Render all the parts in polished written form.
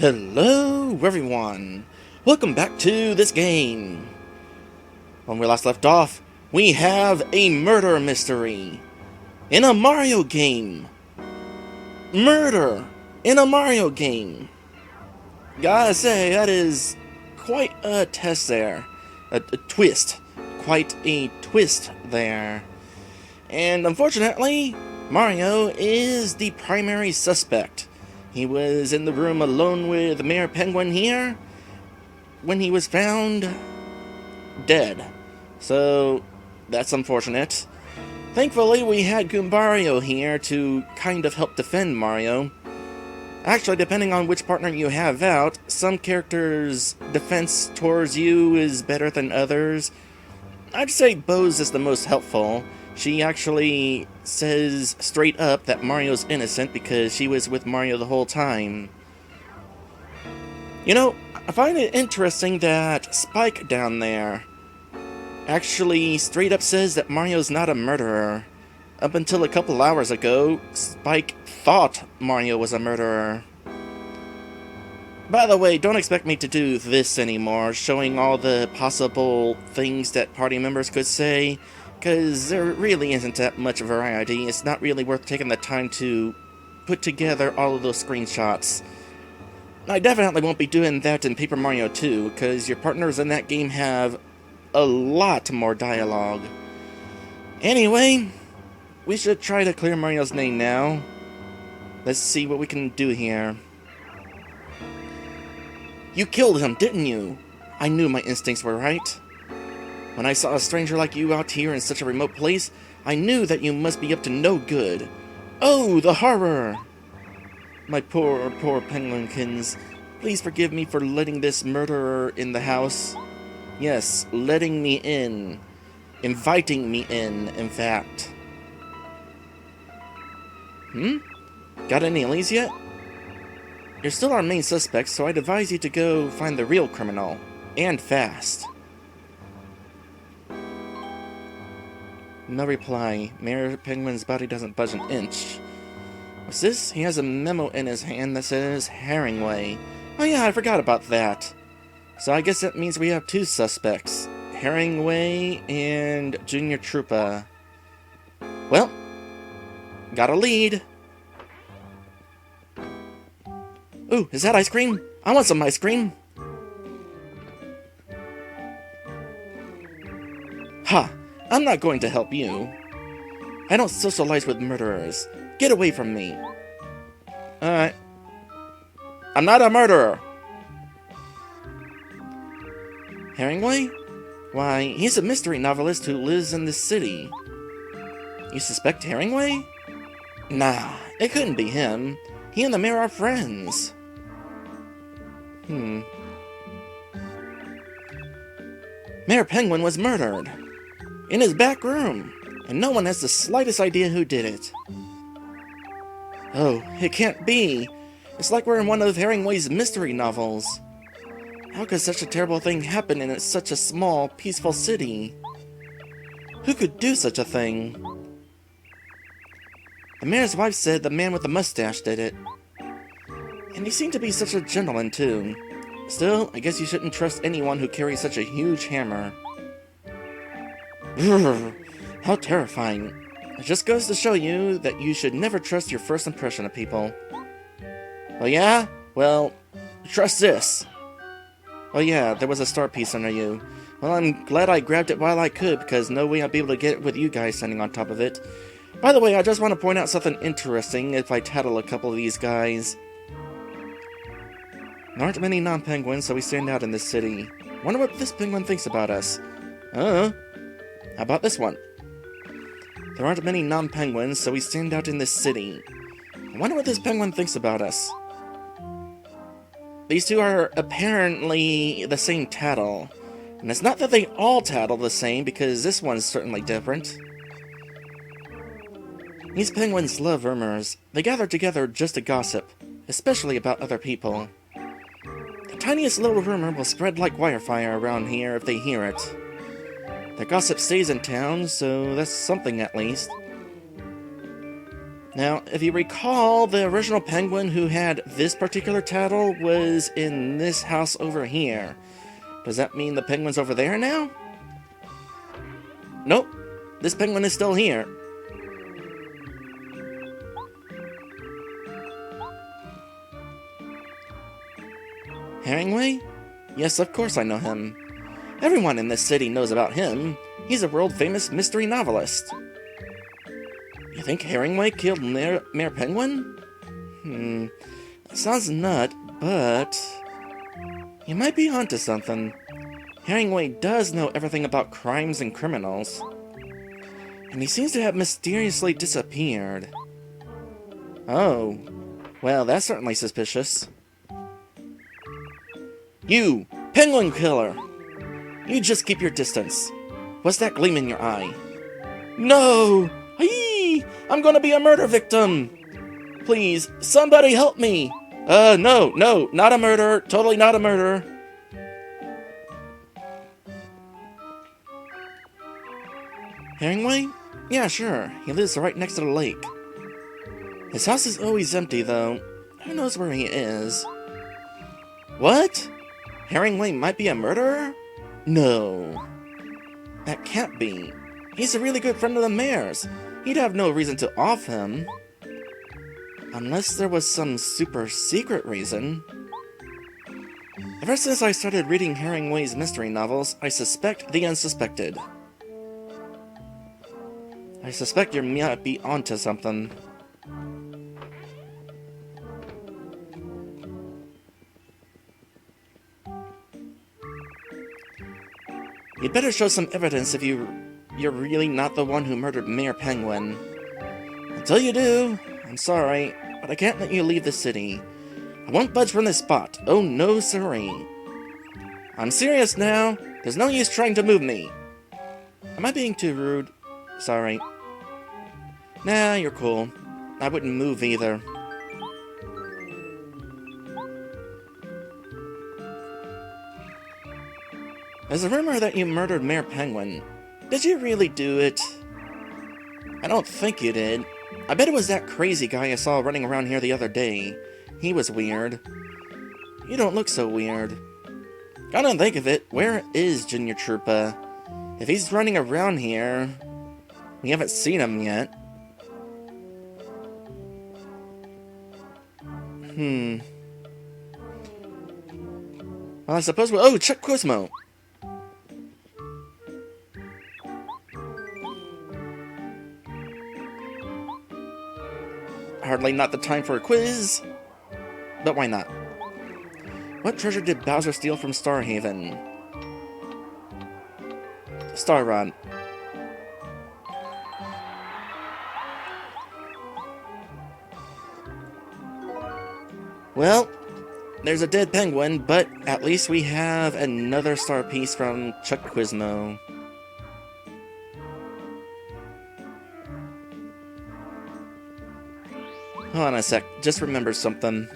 Hello everyone! Welcome back to this game! When we last left off, we have a murder mystery in a Mario game! Murder in a Mario game! Gotta say, that is quite a test there. A twist. Quite a twist there. And unfortunately, Mario is the primary suspect. He was in the room alone with Mayor Penguin here when he was found dead. So, that's unfortunate. Thankfully, we had Goombario here to kind of help defend Mario. Actually, depending on which partner you have out, some characters' defense towards you is better than others. I'd say Bose is the most helpful. She actually says straight up that Mario's innocent because she was with Mario the whole time. You know, I find it interesting that Spike down there actually straight up says that Mario's not a murderer. Up until a couple hours ago, Spike thought Mario was a murderer. By the way, don't expect me to do this anymore, showing all the possible things that party members could say, because there really isn't that much variety. It's not really worth taking the time to put together all of those screenshots. I definitely won't be doing that in Paper Mario 2, because your partners in that game have a lot more dialogue. Anyway, we should try to clear Mario's name now. Let's see what we can do here. You killed him, didn't you? I knew my instincts were right. When I saw a stranger like you out here in such a remote place, I knew that you must be up to no good. Oh, the horror! My poor penguinkins. Please forgive me for letting this murderer in the house. Yes, letting me in. Inviting me in fact. Got any leads yet? You're still our main suspect, so I'd advise you to go find the real criminal. And fast. No reply. Mayor Penguin's body doesn't budge an inch. What's this? He has a memo in his hand that says Herringway. Oh yeah, I forgot about that. So I guess that means we have two suspects. Herringway and Junior Troopa. Well, got a lead. Ooh, is that ice cream? I want some ice cream. Ha! I'm not going to help you. I don't socialize with murderers. Get away from me. Alright. I'm not a murderer. Herringway? Why, he's a mystery novelist who lives in this city. You suspect Herringway? Nah, it couldn't be him. He and the mayor are friends. Mayor Penguin was murdered. In his back room. And no one has the slightest idea who did it. Oh, it can't be. It's like we're in one of Herringway's mystery novels. How could such a terrible thing happen in such a small, peaceful city? Who could do such a thing? The mayor's wife said the man with the mustache did it. And he seemed to be such a gentleman, too. Still, I guess you shouldn't trust anyone who carries such a huge hammer. How terrifying. It just goes to show you that you should never trust your first impression of people. Oh yeah? Well, trust this. Oh yeah, there was a star piece under you. Well, I'm glad I grabbed it while I could, because no way I'd be able to get it with you guys standing on top of it. By the way, I just want to point out something interesting if I tattle a couple of these guys. There aren't many non-penguins, so we stand out in this city. Wonder what this penguin thinks about us. How about this one? There aren't many non-penguins, so we stand out in this city. I wonder what this penguin thinks about us. These two are apparently the same tattle. And it's not that they all tattle the same, because this one's certainly different. These penguins love rumors. They gather together just to gossip, especially about other people. The tiniest little rumor will spread like wildfire around here if they hear it. The gossip stays in town, so that's something at least. Now, if you recall, the original penguin who had this particular title was in this house over here. Does that mean the penguin's over there now? Nope. This penguin is still here. Herringway? Yes, of course I know him. Everyone in this city knows about him. He's a world-famous mystery novelist. You think Herringway killed Mayor Penguin? That sounds nut, but you might be onto something. Herringway does know everything about crimes and criminals. And he seems to have mysteriously disappeared. Oh. Well, that's certainly suspicious. You! Penguin killer! You just keep your distance. What's that gleam in your eye? No! Eee! I'm gonna be a murder victim! Please, somebody help me! No, not a murderer. Totally not a murderer. Herringway? Yeah, sure. He lives right next to the lake. His house is always empty, though. Who knows where he is? What? Herringway might be a murderer? No. That can't be. He's a really good friend of the mayor's. He'd have no reason to off him. Unless there was some super secret reason. Ever since I started reading Herringway's mystery novels, I suspect the unsuspected. I suspect you might be onto something. You'd better show some evidence if you're really not the one who murdered Mayor Penguin. Until you do, I'm sorry, but I can't let you leave the city. I won't budge from this spot. Oh no, siree. I'm serious now. There's no use trying to move me. Am I being too rude? Sorry. Nah, you're cool. I wouldn't move either. There's a rumor that you murdered Mayor Penguin. Did you really do it? I don't think you did. I bet it was that crazy guy I saw running around here the other day. He was weird. You don't look so weird. Come to think of it, where is Junior Troopa? If he's running around here, we haven't seen him yet. Well, I suppose we'll... Oh, check Quizmo! Hardly not the time for a quiz, but why not? What treasure did Bowser steal from Starhaven? Star Rod. Well, there's a dead penguin, but at least we have another star piece from Chuck Quizmo. Hold on a sec, just remembered something.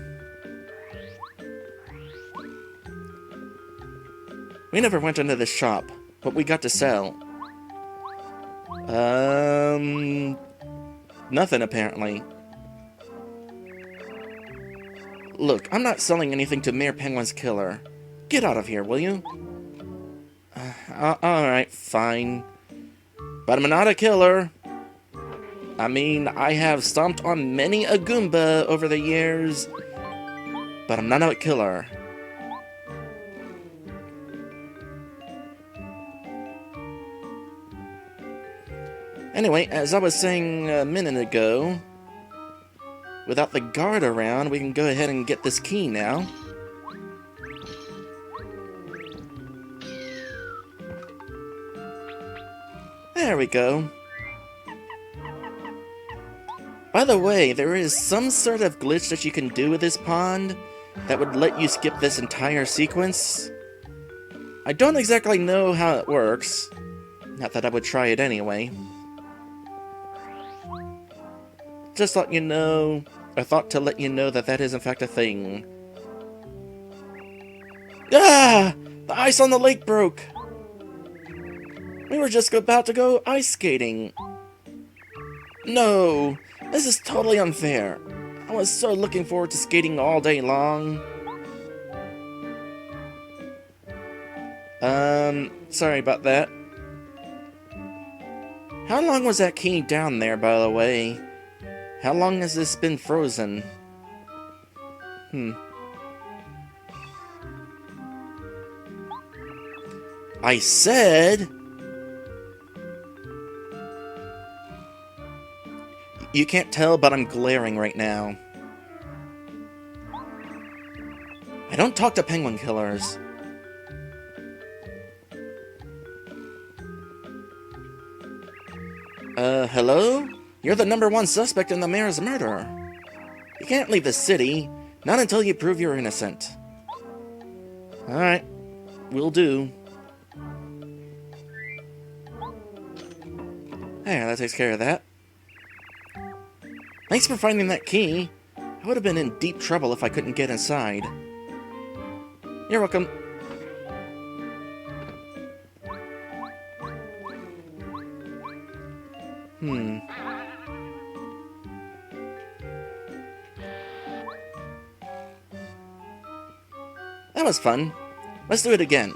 We never went into this shop. What we got to sell? Nothing apparently. Look, I'm not selling anything to Mayor Penguin's killer. Get out of here, will you? Alright, fine. But I'm not a killer. I mean, I have stomped on many a Goomba over the years, but I'm not a killer. Anyway, as I was saying a minute ago, without the guard around, we can go ahead and get this key now. There we go. By the way, there is some sort of glitch that you can do with this pond that would let you skip this entire sequence. I don't exactly know how it works. Not that I would try it anyway. Just let you know, I thought to let you know that that is in fact a thing. Ah! The ice on the lake broke! We were just about to go ice skating. No! This is totally unfair. I was so looking forward to skating all day long. Sorry about that. How long was that key down there, by the way? How long has this been frozen? I said... You can't tell, but I'm glaring right now. I don't talk to penguin killers. Hello? You're the #1 suspect in the mayor's murder. You can't leave the city, not until you prove you're innocent. Alright, will do. There, that takes care of that. Thanks for finding that key. I would have been in deep trouble if I couldn't get inside. You're welcome. That was fun. Let's do it again.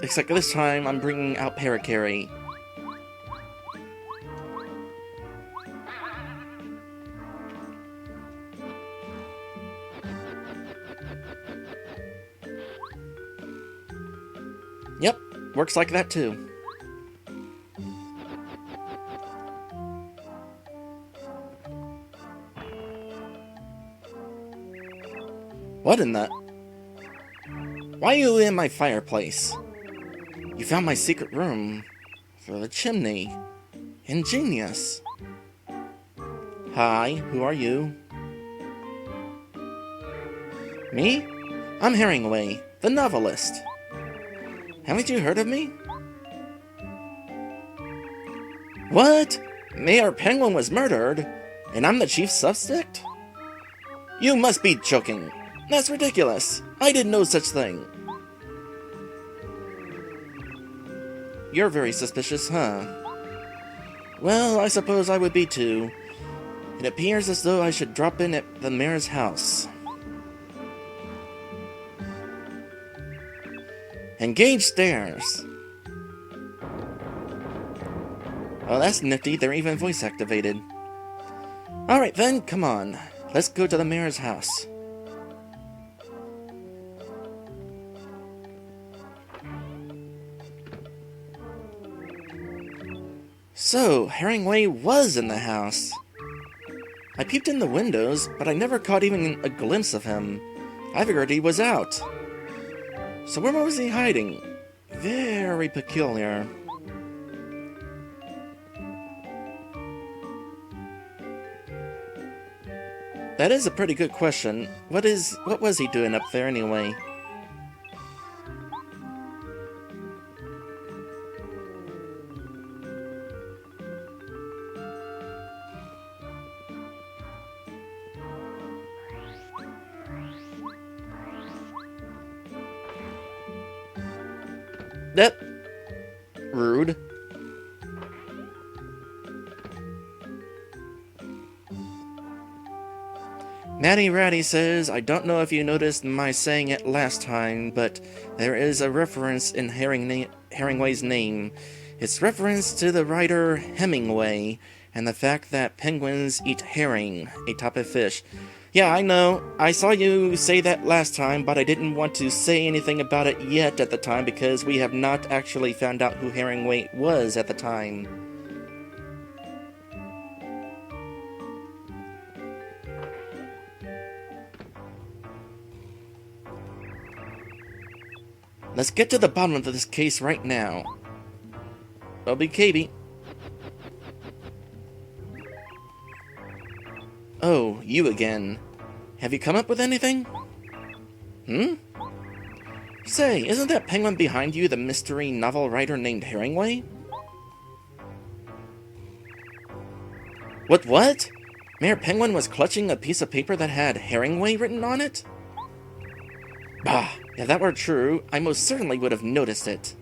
Except this time, I'm bringing out Parakarry. Yep, works like that too. What in the... Why are you in my fireplace? You found my secret room through the chimney. Ingenious. Hi, who are you? Me? I'm Herringway, the novelist. Haven't you heard of me? What? Mayor Penguin was murdered, and I'm the chief suspect? You must be joking. That's ridiculous. I did no such thing. You're very suspicious, huh? Well, I suppose I would be too. It appears as though I should drop in at the mayor's house. Engage stairs. Oh, that's nifty. They're even voice activated. Alright then, come on. Let's go to the mayor's house. So, Herringway was in the house. I peeped in the windows, but I never caught even a glimpse of him. I figured he was out. So where was he hiding? Very peculiar. That is a pretty good question. What was he doing up there anyway? That rude. Natty Ratty says, I don't know if you noticed my saying it last time, but there is a reference in Herringway's name. It's reference to the writer Hemingway, and the fact that penguins eat herring, a type of fish. Yeah, I know. I saw you say that last time, but I didn't want to say anything about it yet at the time because we have not actually found out who Herringway was at the time. Let's get to the bottom of this case right now. OBKB. Oh, you again. Have you come up with anything? Say, isn't that penguin behind you the mystery novel writer named Herringway? What? Mayor Penguin was clutching a piece of paper that had Herringway written on it? Bah, if that were true, I most certainly would have noticed it.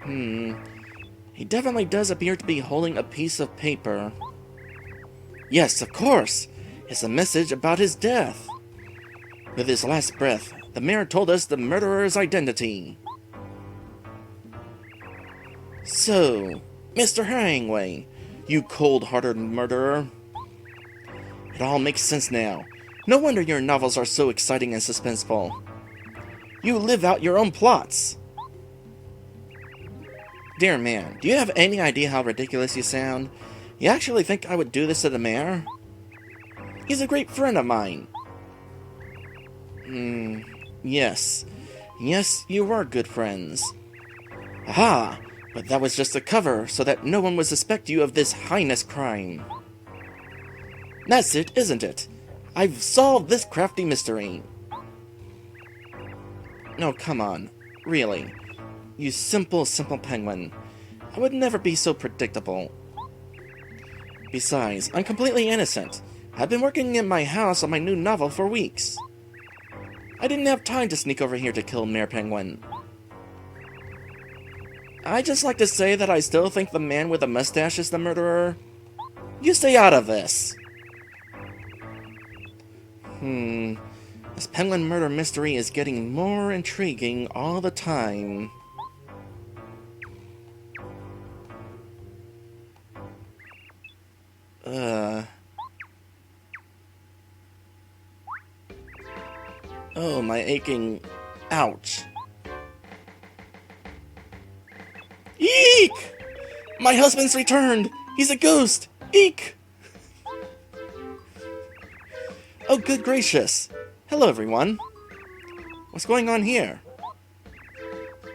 He definitely does appear to be holding a piece of paper. Yes, of course! It's a message about his death. With his last breath, the mayor told us the murderer's identity. So, Mr. Herringway, you cold-hearted murderer. It all makes sense now. No wonder your novels are so exciting and suspenseful. You live out your own plots. Dear man, do you have any idea how ridiculous you sound? You actually think I would do this to the mayor? He's a great friend of mine. Yes. Yes, you were good friends. Aha! But that was just a cover, so that no one would suspect you of this heinous crime. That's it, isn't it? I've solved this crafty mystery. No, come on. Really. You simple penguin. I would never be so predictable. Besides, I'm completely innocent. I've been working in my house on my new novel for weeks. I didn't have time to sneak over here to kill Mayor Penguin. I'd just like to say that I still think the man with the mustache is the murderer. You stay out of this. This penguin murder mystery is getting more intriguing all the time. Oh, my aching... Ouch. Eek! My husband's returned! He's a ghost! Eek! Oh, good gracious! Hello, everyone. What's going on here?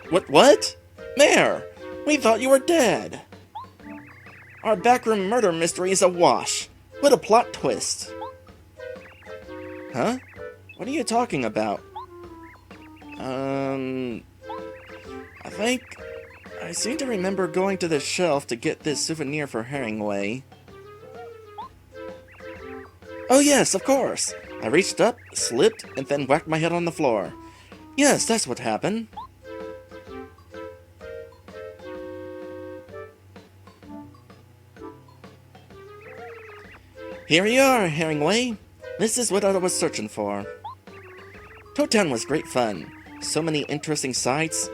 What? Mayor! We thought you were dead! Our backroom murder mystery is a wash. What a plot twist. Huh? What are you talking about? I seem to remember going to the shelf to get this souvenir for Herringway. Oh yes, of course! I reached up, slipped, and then whacked my head on the floor. Yes, that's what happened. Here you are, Herringway. This is what I was searching for. Toad Town was great fun. So many interesting sights.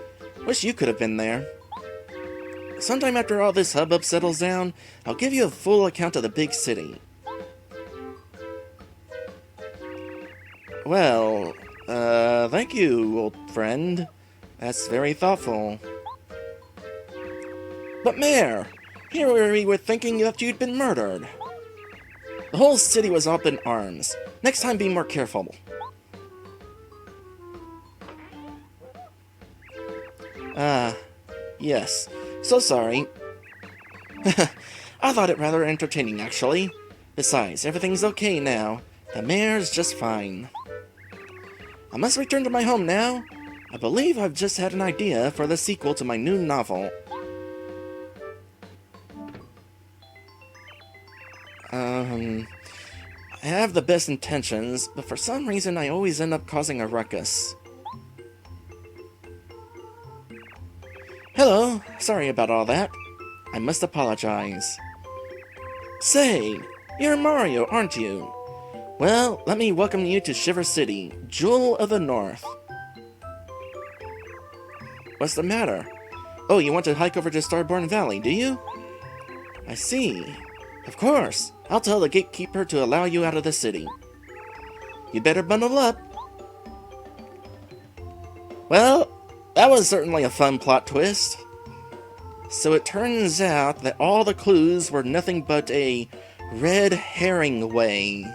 Wish you could have been there. Sometime after all this hubbub settles down, I'll give you a full account of the big city. Well, thank you, old friend. That's very thoughtful. But Mayor, here we were thinking that you'd been murdered. The whole city was up in arms. Next time be more careful. Yes. So sorry. I thought it rather entertaining, actually. Besides, everything's okay now. The mayor's just fine. I must return to my home now. I believe I've just had an idea for the sequel to my new novel. I have the best intentions, but for some reason I always end up causing a ruckus. Hello, sorry about all that. I must apologize. Say, you're Mario, aren't you? Well, let me welcome you to Shiver City, Jewel of the North. What's the matter? Oh, you want to hike over to Starborn Valley, do you? I see. Of course. I'll tell the gatekeeper to allow you out of the city. You'd better bundle up. Well, that was certainly a fun plot twist. So it turns out that all the clues were nothing but a red herring way.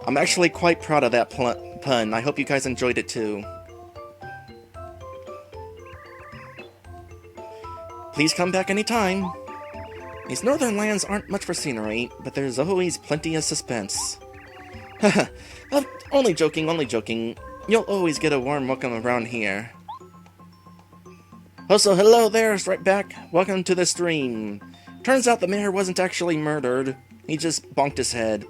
I'm actually quite proud of that pun. I hope you guys enjoyed it too. Please come back anytime. These northern lands aren't much for scenery, but there's always plenty of suspense. Haha, only joking, only joking. You'll always get a warm welcome around here. Also, hello there, Strike Back. Welcome to the stream. Turns out the mayor wasn't actually murdered. He just bonked his head.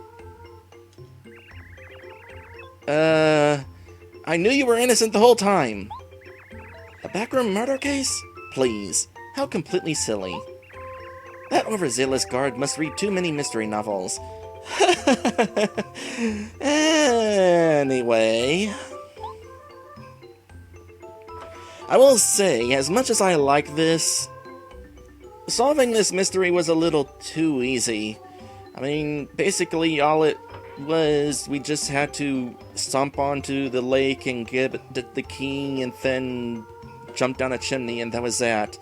I knew you were innocent the whole time. A backroom murder case? Please. How completely silly. That overzealous guard must read too many mystery novels. Anyway, I will say, as much as I like this, solving this mystery was a little too easy. I mean, basically all it was, we just had to stomp onto the lake and get the key and then jump down a chimney, and that was that.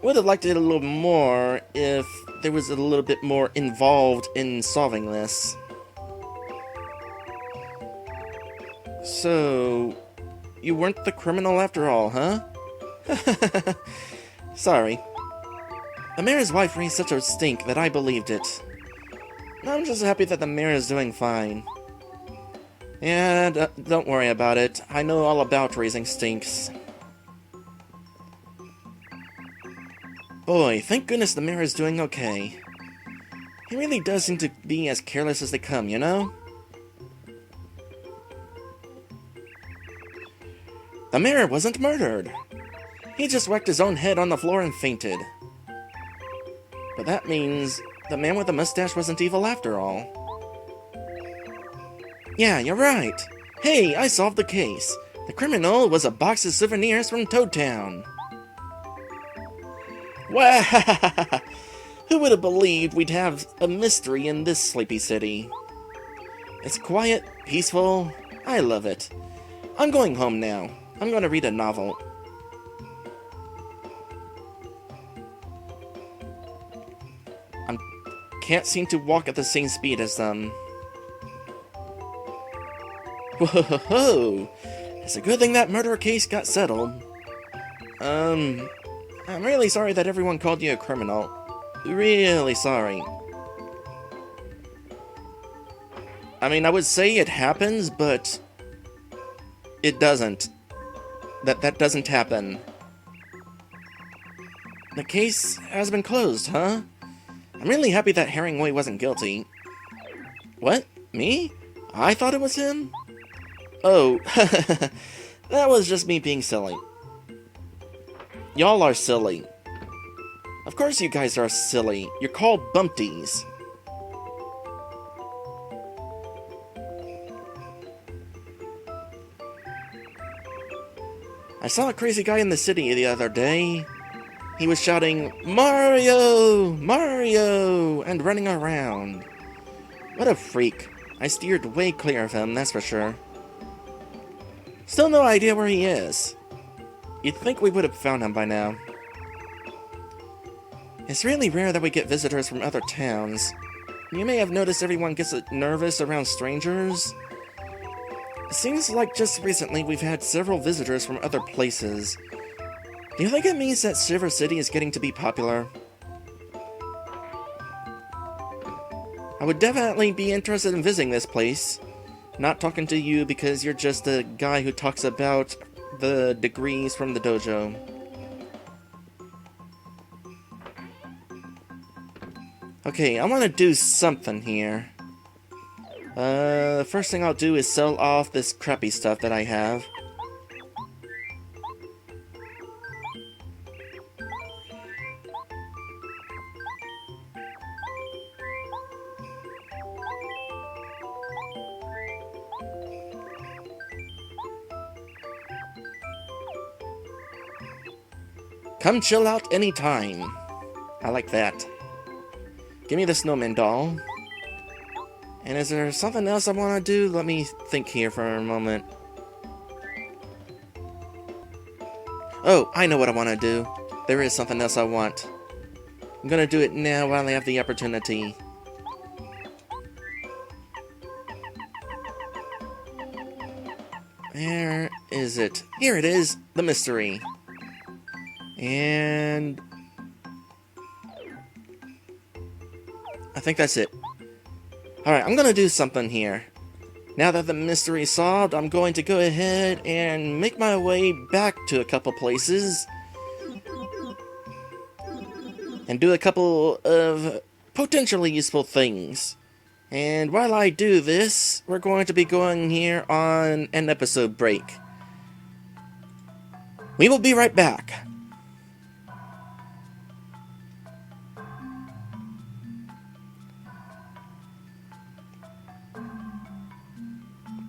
Would have liked it a little more if there was a little bit more involved in solving this. So, you weren't the criminal after all, huh? Sorry. The mayor's wife raised such a stink that I believed it. I'm just happy that the mayor is doing fine. And don't worry about it. I know all about raising stinks. Boy, thank goodness the mayor is doing okay. He really does seem to be as careless as they come, you know? The mayor wasn't murdered. He just whacked his own head on the floor and fainted. But that means the man with the mustache wasn't evil after all. Yeah, you're right. Hey, I solved the case. The criminal was a box of souvenirs from Toad Town. Wow! Who would have believed we'd have a mystery in this sleepy city? It's quiet, peaceful. I love it. I'm going home now. I'm going to read a novel. I can't seem to walk at the same speed as them. Whoa! It's a good thing that murder case got settled. I'm really sorry that everyone called you a criminal. Really sorry. I mean, I would say it happens, but it doesn't. That doesn't happen. The case has been closed, huh? I'm really happy that Herringway wasn't guilty. What? Me? I thought it was him? Oh, that was just me being silly. Y'all are silly. Of course you guys are silly. You're called bumpties. I saw a crazy guy in the city the other day. He was shouting, "Mario! Mario!" and running around. What a freak. I steered way clear of him, that's for sure. Still no idea where he is. You'd think we would have found him by now. It's really rare that we get visitors from other towns. You may have noticed everyone gets nervous around strangers. It seems like just recently we've had several visitors from other places. Do you think it means that Silver City is getting to be popular? I would definitely be interested in visiting this place. Not talking to you because you're just a guy who talks about the degrees from the dojo. Okay, I want to do something here. The first thing I'll do is sell off this crappy stuff that I have. Come chill out anytime. I like that. Give me the snowman doll. And is there something else I want to do? Let me think here for a moment. Oh, I know what I want to do. There is something else I want. I'm gonna do it now while I have the opportunity. Where is it? Here it is! The mystery. And I think that's it. Alright, I'm gonna do something here. Now that the mystery is solved, I'm going to go ahead and make my way back to a couple places and do a couple of potentially useful things. And while I do this, we're going to be going here on an episode break. We will be right back.